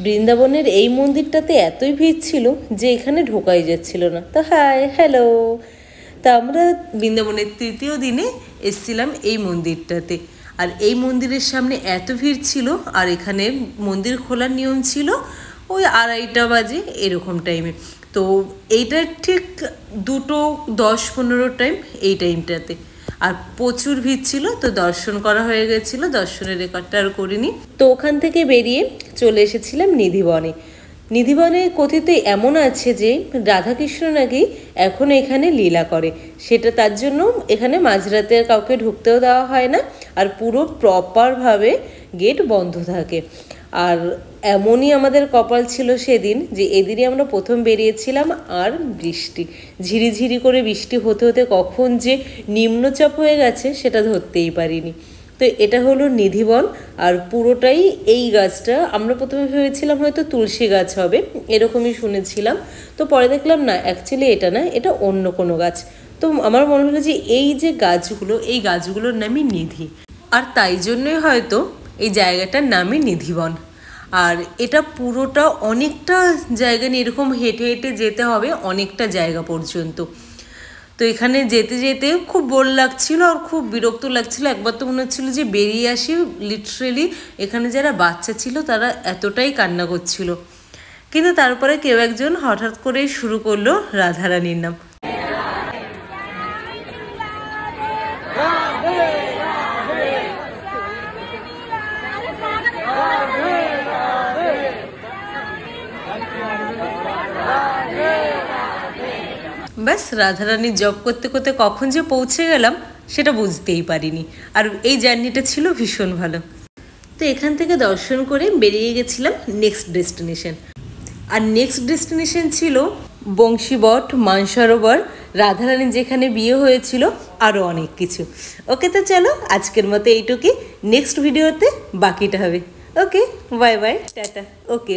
বৃন্দাবনের এই মন্দিরটাতে এতই ভিড় ছিল যে এখানে ঢোকাই যাচ্ছিল না। তো হাই হ্যালো, তা আমরা বৃন্দাবনের তৃতীয় দিনে এসেছিলাম এই মন্দিরটাতে। আর এই মন্দিরের সামনে এত ভিড় ছিল, আর এখানে মন্দির খোলার নিয়ম ছিল ওই 2:30 বাজে এরকম টাইমে। তো এইটা ঠিক 2:10-15 টাইম, এই টাইমটাতে। আর প্রচুর ভিড় ছিল, তো দর্শন করা হয়ে গেছিলো, দর্শনের রেকর্ডটা আর করিনি। তো ওখান থেকে বেরিয়ে চলে এসেছিলাম নিধিবনে। নিধিবনে কথিত এমন আছে যে রাধাকৃষ্ণ নাকি এখন এখানে লীলা করে, সেটা তার জন্য এখানে মাঝরাতে কাউকে ঢুকতেও দেওয়া হয় না, আর পুরো প্রপারভাবে গেট বন্ধ থাকে। আর এমনই আমাদের কপাল ছিল সেদিন যে এদিনই আমরা প্রথম বেরিয়েছিলাম, আর বৃষ্টি ঝিরিঝিরি করে বৃষ্টি হতে হতে কখন যে নিম্নচাপ হয়ে গেছে সেটা ধরতেই পারিনি। তো এটা হলো নিধিবন। আর পুরোটাই এই গাছটা, আমরা প্রথমে ভেবেছিলাম হয়তো তুলসী গাছ হবে, এরকমই শুনেছিলাম। তো পরে দেখলাম না, অ্যাকচুয়ালি এটা না, এটা অন্য কোনো গাছ। তো আমার মনে হলো যে এই যে গাছগুলো, এই গাছগুলোর নামই নিধি, আর তাই জন্যই হয়তো এই জায়গাটার নামই নিধিবন। আর এটা পুরোটা অনেকটা জায়গা নিয়ে এরকম হেঁটে হেঁটে যেতে হবে অনেকটা জায়গা পর্যন্ত। তো এখানে যেতে যেতে খুব বোর লাগছিল আর খুব বিরক্ত লাগছিল। একবার তো মনে হচ্ছিলো যে বেরিয়ে আসি। লিটারেলি এখানে যারা বাচ্চা ছিল তারা এতটাই কান্না করছিল। কিন্তু তারপরে কেউ একজন হঠাৎ করে শুরু করলো রাধারানীর নাম। ব্যাস রাধারানীর জপ করতে করতে কখন যে পৌঁছে গেলাম সেটা বুঝতেই পারিনি। আর এই জার্নিটা ছিল ভীষণ ভালো। তো এখান থেকে দর্শন করে বেরিয়ে গেছিলাম নেক্সট ডেস্টিনেশন। আর নেক্সট ডেস্টিনেশন ছিল বংশীবট, মানসরোবর, রাধারানীর যেখানে বিয়ে হয়েছিল, আরও অনেক কিছু। ওকে, তো চলো আজকের মতো এইটুকুই। নেক্সট ভিডিওতে বাকিটা হবে। ওকে, বাই বাই, টাটা। ওকে।